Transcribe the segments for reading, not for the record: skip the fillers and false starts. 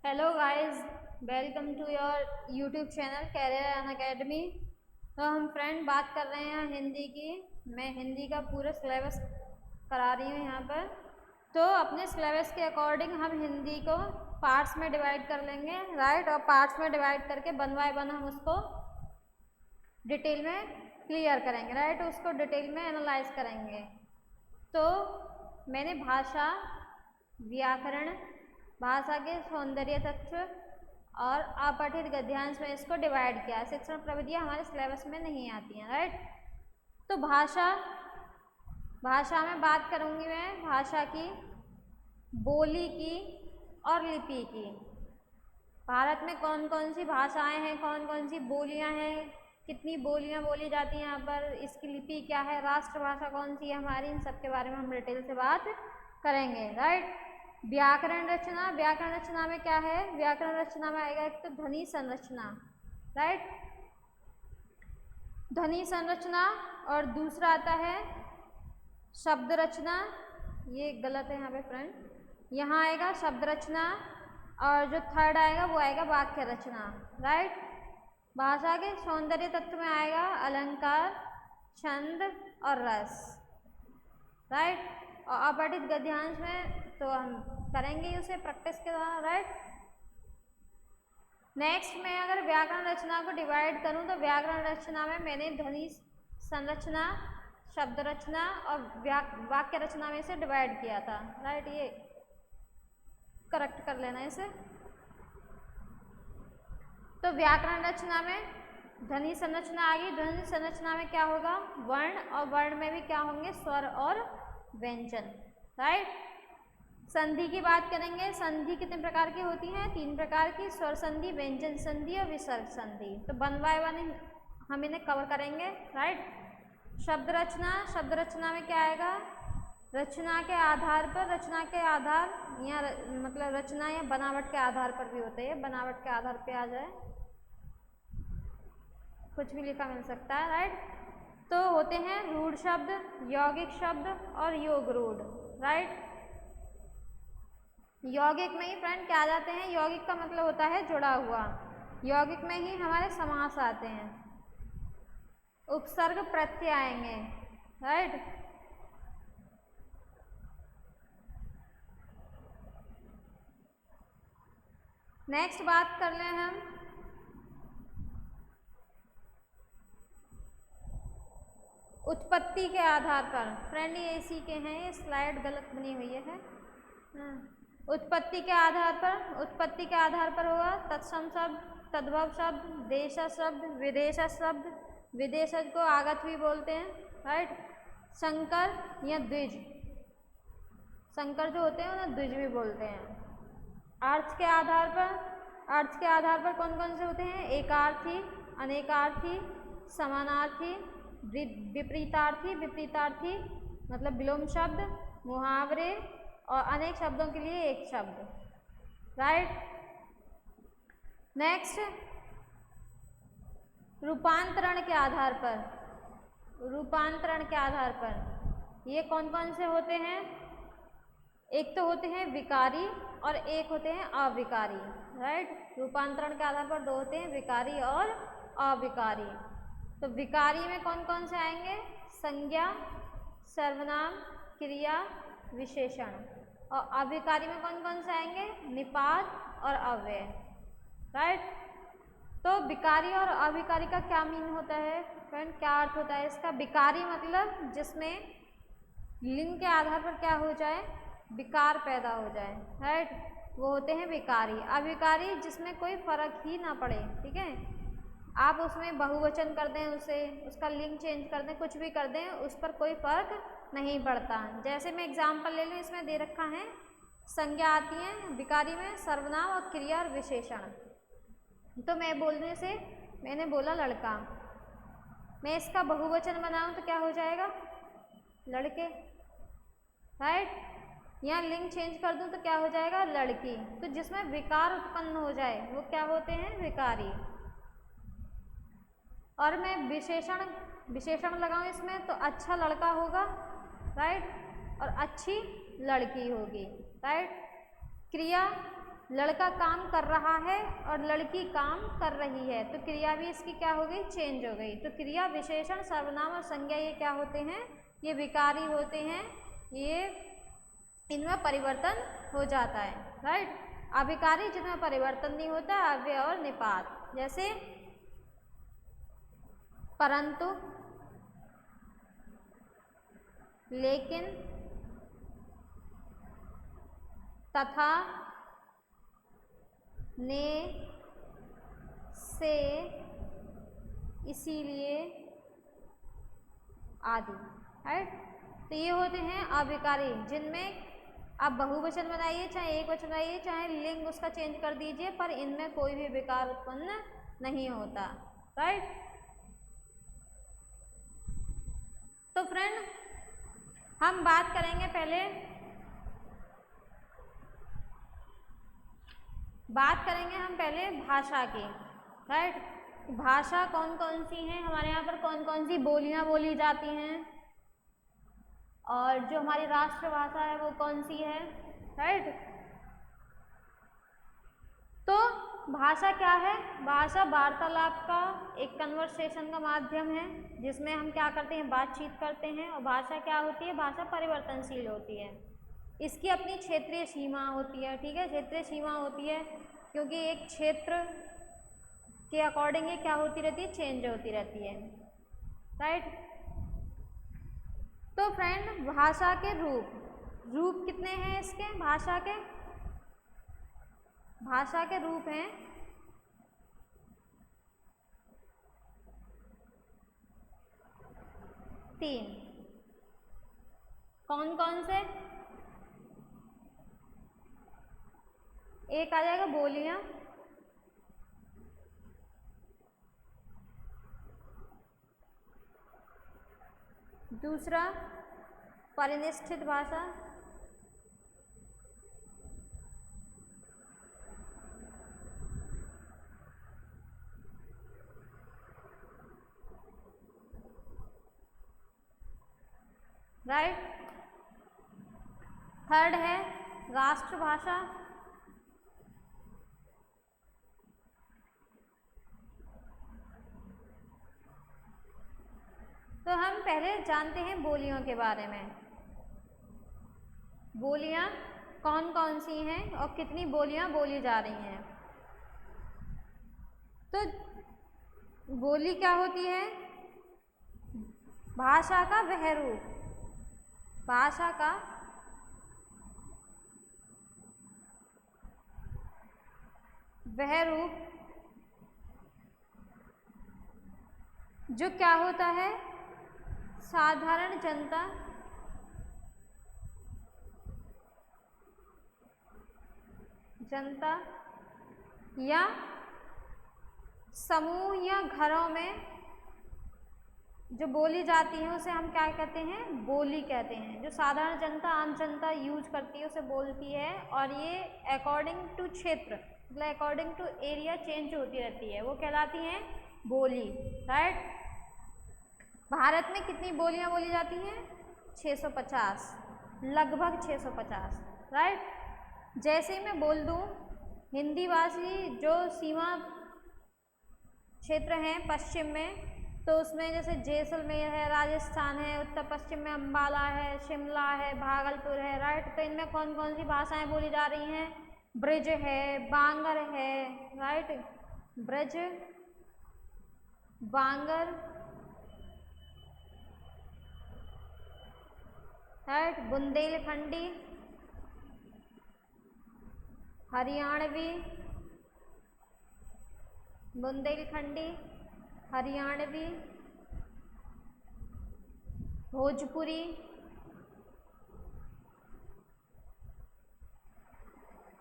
Hello guys, welcome to your YouTube channel career Unacademy. तो हम friend बात कर रहे हैं हिंदी की। मैं हिंदी का पूरा सिलेबस करा रही हूँ यहाँ पर। तो अपने सिलेबस के अकॉर्डिंग हम हिंदी को पार्ट्स में डिवाइड कर लेंगे, राइट। और पार्ट्स में डिवाइड करके वन बाय वन हम उसको डिटेल में क्लियर करेंगे, राइट। उसको डिटेल में एनालाइज करेंगे। तो मैंने भाषा, व्याकरण, भाषा के सौंदर्य तत्व और अपठित गद्यांश में इसको डिवाइड किया। शिक्षण प्रविधियाँ हमारे सिलेबस में नहीं आती हैं, राइट। तो भाषा में बात करूँगी मैं भाषा की, बोली की और लिपि की। भारत में कौन कौन सी भाषाएं हैं, कौन कौन सी बोलियां हैं, कितनी बोलियां बोली जाती हैं यहाँ पर, इसकी लिपि क्या है, राष्ट्रभाषा कौन सी है हमारी, इन सब के बारे में हम डिटेल से बात करेंगे, राइट। व्याकरण रचना में क्या है, व्याकरण रचना में आएगा एक तो ध्वनि संरचना, राइट, ध्वनि संरचना। और दूसरा आता है शब्द रचना। ये गलत है यहाँ पे फ्रेंड, यहाँ आएगा शब्द रचना। और जो थर्ड आएगा वो आएगा वाक्य रचना, राइट। भाषा के सौंदर्य तत्व में आएगा अलंकार, छंद और रस, राइट। और अपठित गद्यांश में तो हम करेंगे उसे प्रैक्टिस के द्वारा, राइट। नेक्स्ट मैं अगर व्याकरण रचना को डिवाइड करूं तो व्याकरण रचना में मैंने ध्वनि संरचना, शब्द रचना और वाक्य रचना में से डिवाइड किया था, राइट। ये करेक्ट कर लेना इसे। तो व्याकरण रचना में ध्वनि संरचना आ गई। ध्वनि संरचना में क्या होगा, वर्ण, और वर्ण में भी क्या होंगे, स्वर और व्यंजन, राइट। संधि की बात करेंगे। संधि कितने प्रकार की होती हैं, 3 प्रकार की, स्वर संधि, व्यंजन संधि और विसर्ग संधि। तो वन बाय वन हम इन्हें कवर करेंगे, राइट। शब्द रचना में क्या आएगा, रचना के आधार पर, रचना के आधार या मतलब रचना या बनावट के आधार पर भी होते हैं, बनावट के आधार पे आ जाए कुछ भी लिखा मिल सकता है, राइट। तो होते हैं रूढ़ शब्द, यौगिक शब्द और योग रूढ़, राइट। यौगिक में ही फ्रेंड क्या आ जाते हैं, यौगिक का मतलब होता है जुड़ा हुआ। यौगिक में ही हमारे समास आते हैं, उपसर्ग प्रत्यय आएंगे, राइट। नेक्स्ट बात कर लें हम उत्पत्ति के आधार पर। फ्रेंड ये इसी के हैं, ये स्लाइड गलत बनी हुई है। उत्पत्ति के आधार पर होगा तत्सम शब्द, तद्भव शब्द, देशज शब्द, विदेशज शब्द। विदेशज को आगत भी बोलते हैं, राइट। संकर या द्विज, संकर जो होते हैं उन्हें द्विज भी बोलते हैं। अर्थ के आधार पर कौन कौन से होते हैं, एकार्थी, अनेकार्थी, समानार्थी, विपरीतार्थी मतलब विलोम शब्द, मुहावरे और अनेक शब्दों के लिए एक शब्द, राइट। नेक्स्ट रूपांतरण के आधार पर ये कौन कौन से होते हैं, एक तो होते हैं विकारी और एक होते हैं अविकारी, राइट। रूपांतरण के आधार पर 2 होते हैं, विकारी और अविकारी। तो विकारी में कौन कौन से आएंगे, संज्ञा, सर्वनाम, क्रिया, विशेषण। और अविकारी में कौन कौन से आएंगे, निपात और अव्यय, राइट। तो विकारी और अविकारी का क्या मीन होता है फ्रेंड, क्या अर्थ होता है इसका। विकारी मतलब जिसमें लिंग के आधार पर क्या हो जाए, विकार पैदा हो जाए, राइट, वो होते हैं विकारी। अविकारी जिसमें कोई फर्क ही ना पड़े, ठीक है, आप उसमें बहुवचन कर दें, उसका लिंग चेंज कर दें, कुछ भी कर दें, उस पर कोई फर्क नहीं पड़ता। जैसे मैं एग्जाम्पल ले लूँ, इसमें दे रखा है संज्ञा आती है विकारी में, सर्वनाम और क्रिया और विशेषण। तो मैं बोल दूँ इसे, मैंने बोला लड़का, मैं इसका बहुवचन बनाऊँ तो क्या हो जाएगा, लड़के, राइट। यहाँ लिंग चेंज कर दूँ तो क्या हो जाएगा, लड़की। तो जिसमें विकार उत्पन्न हो जाए वो क्या होते हैं, विकारी। और मैं विशेषण लगाऊँ इसमें तो अच्छा लड़का होगा, राइट, और अच्छी लड़की होगी, राइट। क्रिया लड़का काम कर रहा है और लड़की काम कर रही है, तो क्रिया भी इसकी क्या हो गई, चेंज हो गई। तो क्रिया, विशेषण, सर्वनाम और संज्ञा ये क्या होते हैं, ये विकारी होते हैं, ये इनमें परिवर्तन हो जाता है, राइट। अविकारी जिनमें परिवर्तन नहीं होता, अव्यय और निपात, जैसे परंतु, लेकिन, तथा, ने, से, इसीलिए आदि, राइट। तो ये होते हैं अविकारी, जिनमें आप बहुवचन बनाइए, चाहे एक वचन बनाइए, चाहे लिंग उसका चेंज कर दीजिए, पर इनमें कोई भी विकार उत्पन्न नहीं होता, राइट। तो फ्रेंड, हम बात करेंगे पहले भाषा की, राइट। भाषा कौन कौन सी हैं, हमारे यहाँ पर कौन कौन सी बोलियाँ बोली जाती हैं, और जो हमारी राष्ट्रभाषा है वो कौन सी है, राइट। तो भाषा क्या है, भाषा वार्तालाप का एक कन्वर्सेशन का माध्यम है, जिसमें हम क्या करते हैं, बातचीत करते हैं। और भाषा क्या होती है, भाषा परिवर्तनशील होती है, इसकी अपनी क्षेत्रीय सीमा होती है, ठीक है, क्षेत्रीय सीमा होती है, क्योंकि एक क्षेत्र के अकॉर्डिंग ये क्या होती रहती है, चेंज होती रहती है, राइट। तो फ्रेंड, भाषा के रूप कितने हैं इसके, भाषा के रूप हैं 3। कौन कौन से, एक आ जाएगा बोलियां, दूसरा परिनिष्ठित भाषा, राइट। थर्ड है राष्ट्रभाषा, तो हम पहले जानते हैं बोलियों के बारे में। बोलियां कौन कौन सी हैं और कितनी बोलियां बोली जा रही हैं। तो बोली क्या होती है, भाषा का वह रूप, भाषा का वह रूप जो क्या होता है, साधारण जनता या समूह या घरों में जो बोली जाती है उसे हम क्या कहते हैं, बोली कहते हैं। जो साधारण जनता, आम जनता यूज करती है उसे बोलती है, और ये अकॉर्डिंग टू क्षेत्र, मतलब अकॉर्डिंग टू एरिया चेंज होती रहती है, वो कहलाती हैं बोली, राइट। भारत में कितनी बोलियां बोली जाती हैं, 650, लगभग 650, राइट। जैसे ही मैं बोल दूं, हिंदी भाषी जो सीमा क्षेत्र हैं पश्चिम में, तो उसमें जैसे जैसलमेर है, राजस्थान है, उत्तर पश्चिम में अम्बाला है, शिमला है, भागलपुर है, राइट। तो इनमें कौन कौन सी भाषाएं बोली जा रही हैं, ब्रज है, बांगर है, राइट, ब्रज, बांगर, राइट, बुंदेलखंडी, हरियाणवी, बुंदेलखंडी, हरियाणवी, भोजपुरी,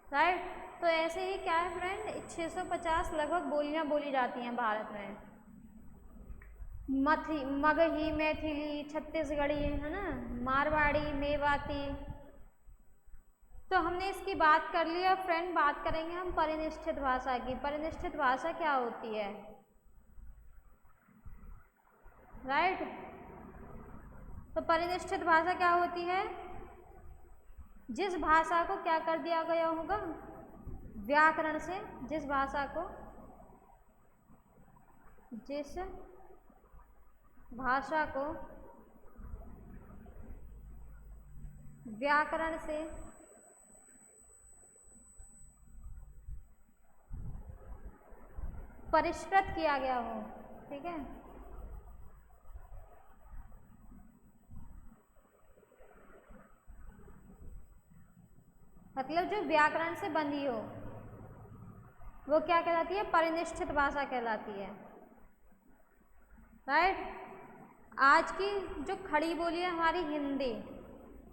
राइट। तो ऐसे ही क्या है फ्रेंड, 650 लगभग बोलियां बोली जाती हैं भारत में। मगही, मैथिली, छत्तीसगढ़ी, है ना, मारवाड़ी, मेवाती। तो हमने इसकी बात कर ली। अब फ्रेंड बात करेंगे हम परिनिष्ठित भाषा की। परिनिष्ठित भाषा क्या होती है, राइट। तो परिनिष्ठित भाषा क्या होती है, जिस भाषा को क्या कर दिया गया होगा, व्याकरण से, जिस भाषा को व्याकरण से परिष्कृत किया गया हो। ठीक है, मतलब जो व्याकरण से बनी हो वो क्या कहलाती है? परिनिष्ठित भाषा कहलाती है। राइट। आज की जो खड़ी बोली है हमारी हिंदी,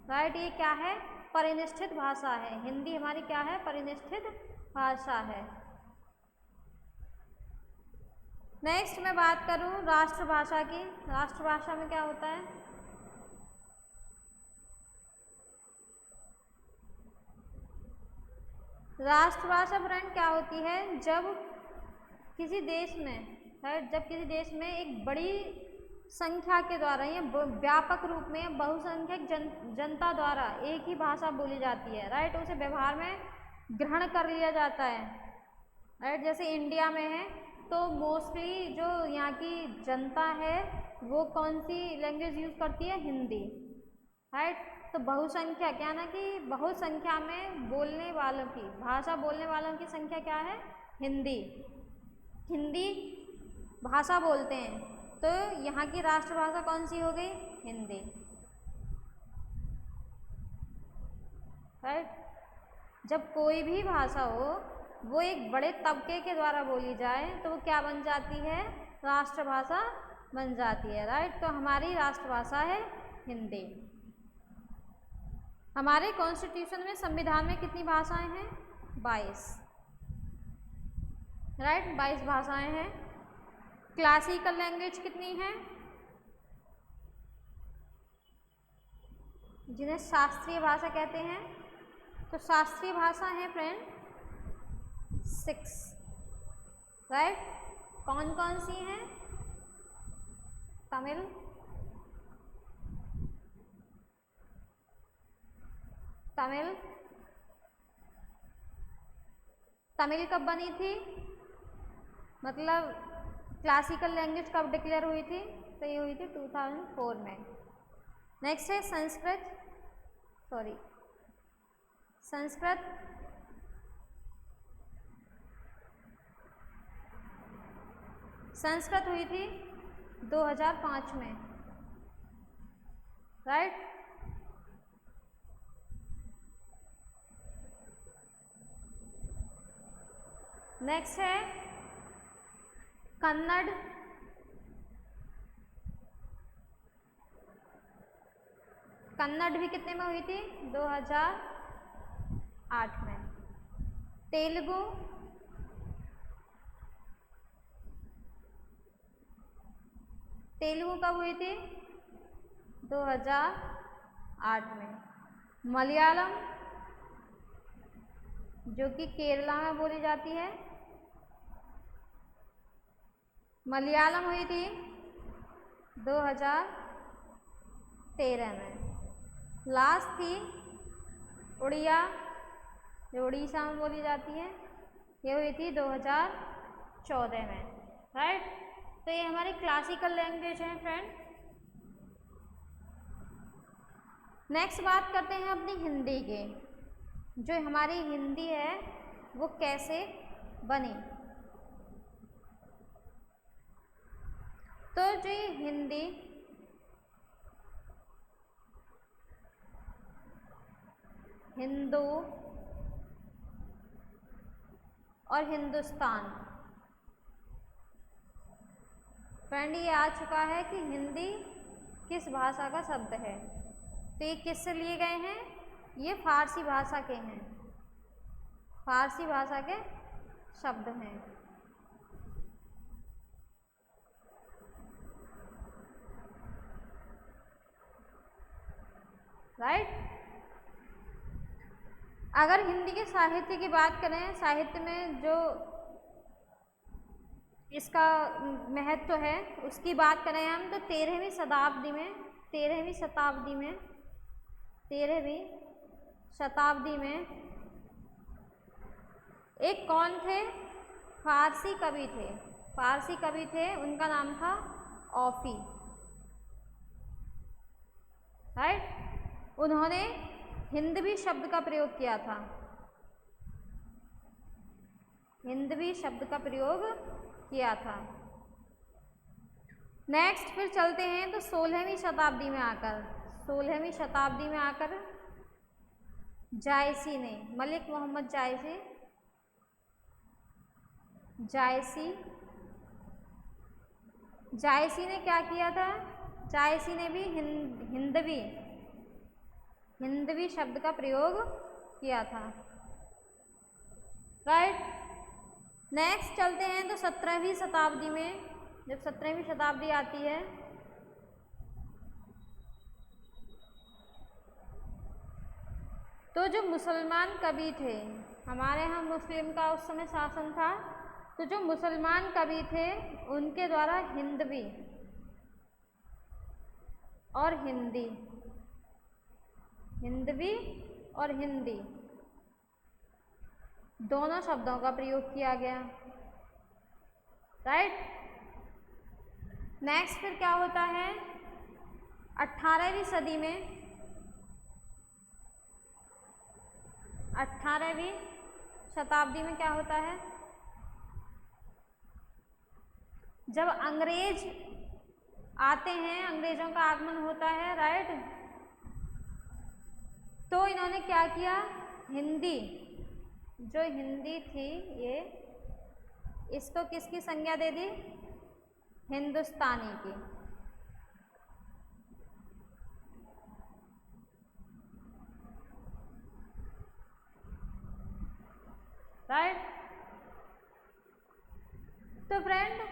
राइट, ये क्या है? परिनिष्ठित भाषा है। हिंदी हमारी क्या है? परिनिष्ठित भाषा है। नेक्स्ट मैं बात करूं राष्ट्रभाषा की। राष्ट्रभाषा में क्या होता है? राष्ट्रभाषा फ्रेंड क्या होती है? जब किसी देश में, राइट, जब किसी देश में एक बड़ी संख्या के द्वारा या व्यापक रूप में बहुसंख्यक जनता द्वारा एक ही भाषा बोली जाती है, राइट, उसे व्यवहार में ग्रहण कर लिया जाता है। राइट, जैसे इंडिया में है तो मोस्टली जो यहाँ की जनता है वो कौन सी लैंग्वेज यूज़ करती है? हिंदी। राइट, तो बहुसंख्या क्या ना कि बहुत संख्या में बोलने वालों की, भाषा बोलने वालों की संख्या क्या है? हिंदी। हिंदी भाषा बोलते हैं, तो यहाँ की राष्ट्रभाषा कौन सी हो गई? हिंदी। राइट, जब कोई भी भाषा हो वो एक बड़े तबके के द्वारा बोली जाए तो वो क्या बन जाती है? राष्ट्रभाषा बन जाती है। राइट, तो हमारी राष्ट्रभाषा है हिंदी। हमारे कॉन्स्टिट्यूशन में, संविधान में कितनी भाषाएं हैं? 22। राइट, 22 भाषाएं हैं। क्लासिकल लैंग्वेज कितनी है? जिन्हें शास्त्रीय भाषा कहते हैं, तो शास्त्रीय भाषा है फ्रेंड 6। राइट, कौन कौन सी हैं? तमिल, तमिल कब बनी थी? मतलब क्लासिकल लैंग्वेज कब डिक्लेयर हुई थी? तो ये हुई थी 2004 में। नेक्स्ट है संस्कृत हुई थी 2005 में। राइट, नेक्स्ट है कन्नड़। कन्नड़ भी कितने में हुई थी? 2008 में। तेलुगु, कब हुई थी? 2008 में। मलयालम, जो कि केरला में बोली जाती है, मलयालम हुई थी 2013 में। लास्ट थी उड़िया, जो उड़ीसा में बोली जाती है, ये हुई थी 2014 में। राइट, तो ये हमारी क्लासिकल लैंग्वेज है फ्रेंड। नेक्स्ट बात करते हैं अपनी हिंदी के। जो हमारी हिंदी है वो कैसे बनी? तो जो ये हिंदी हिंदू और हिंदुस्तान, फ्रेंड ये आ चुका है कि हिंदी किस भाषा का शब्द है। तो ये किससे लिए गए हैं? ये फारसी भाषा के हैं, फारसी भाषा के शब्द हैं। राइट, अगर हिंदी के साहित्य की बात करें, साहित्य में जो इसका महत्व है उसकी बात करें हम, तो 13वीं शताब्दी में एक कौन थे? फारसी कवि थे, फारसी कवि थे, उनका नाम था औफी, राइट। उन्होंने हिंदवी शब्द का प्रयोग किया था, हिंदवी शब्द का प्रयोग किया था। नेक्स्ट फिर चलते हैं तो 16वीं शताब्दी में आकर, 16वीं शताब्दी में आकर जायसी ने, मलिक मोहम्मद जायसी, जायसी ने क्या किया था? जायसी ने भी हिंदवी शब्द का प्रयोग किया था, राइट। नेक्स्ट चलते हैं तो 17वीं शताब्दी में, जब 17वीं शताब्दी आती है तो जो मुसलमान कवि थे, हमारे यहाँ मुस्लिम का उस समय शासन था, तो जो मुसलमान कवि थे उनके द्वारा हिंदवी और हिंदी, हिंदवी और हिंदी दोनों शब्दों का प्रयोग किया गया, राइट। नेक्स्ट फिर क्या होता है? 18वीं सदी में, 18वीं शताब्दी में क्या होता है? जब अंग्रेज आते हैं, अंग्रेजों का आगमन होता है, राइट, तो इन्होंने क्या किया? हिंदी, जो हिंदी थी ये, इसको किसकी संज्ञा दे दी? हिंदुस्तानी की, राइट। तो फ्रेंड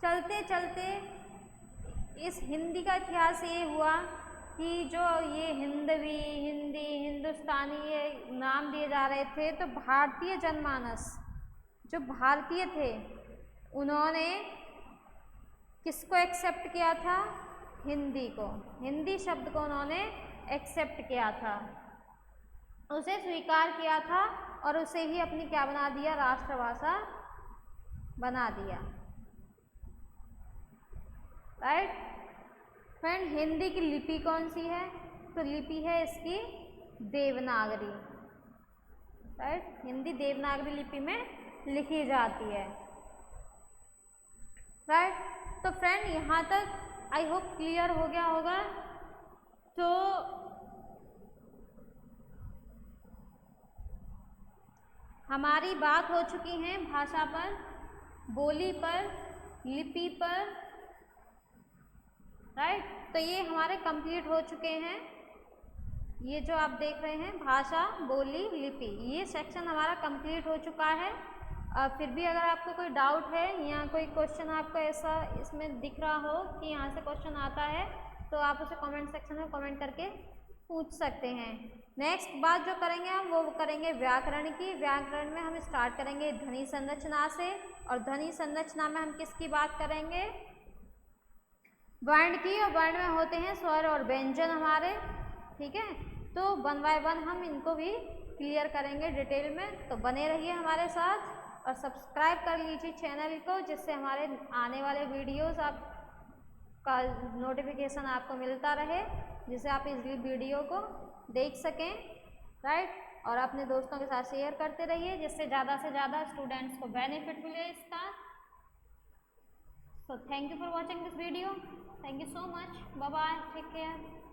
चलते चलते इस हिंदी का इतिहास ये हुआ कि जो ये हिंदवी, हिंदी, हिंदुस्तानी ये नाम दिए जा रहे थे, तो भारतीय जनमानस, जो भारतीय थे, उन्होंने किसको एक्सेप्ट किया था? हिंदी को, हिंदी शब्द को उन्होंने एक्सेप्ट किया था, उसे स्वीकार किया था और उसे ही अपनी क्या बना दिया? राष्ट्रभाषा बना दिया, राइट। फ्रेंड हिंदी की लिपि कौन सी है? तो लिपि है इसकी देवनागरी, राइट। हिंदी देवनागरी लिपि में लिखी जाती है, राइट। तो फ्रेंड यहाँ तक आई होप क्लियर हो गया होगा। तो हमारी बात हो चुकी है भाषा पर, बोली पर, लिपि पर, राइट। तो ये हमारे कंप्लीट हो चुके हैं, ये जो आप देख रहे हैं भाषा, बोली, लिपि, ये सेक्शन हमारा कंप्लीट हो चुका है। फिर भी अगर आपको कोई डाउट है या कोई क्वेश्चन आपको ऐसा इसमें दिख रहा हो कि यहाँ से क्वेश्चन आता है, तो आप उसे कमेंट सेक्शन में कमेंट करके पूछ सकते हैं। नेक्स्ट बात जो करेंगे हम वो करेंगे व्याकरण की। व्याकरण में हम स्टार्ट करेंगे ध्वनि संरचना से, और ध्वनि संरचना में हम किसकी बात करेंगे? वर्ण की, और वर्ण में होते हैं स्वर और व्यंजन हमारे, ठीक है। तो 1 बाय 1 हम इनको भी क्लियर करेंगे डिटेल में, तो बने रहिए हमारे साथ और सब्सक्राइब कर लीजिए चैनल को, जिससे हमारे आने वाले वीडियोस का नोटिफिकेशन आपको मिलता रहे, जिससे आप इजली वीडियो को देख सकें, राइट। और अपने दोस्तों के साथ शेयर करते रहिए, जिससे ज़्यादा से ज़्यादा स्टूडेंट्स को बेनिफिट मिले इसका। So thank you for watching this video. Thank you so much. Bye bye. Take care.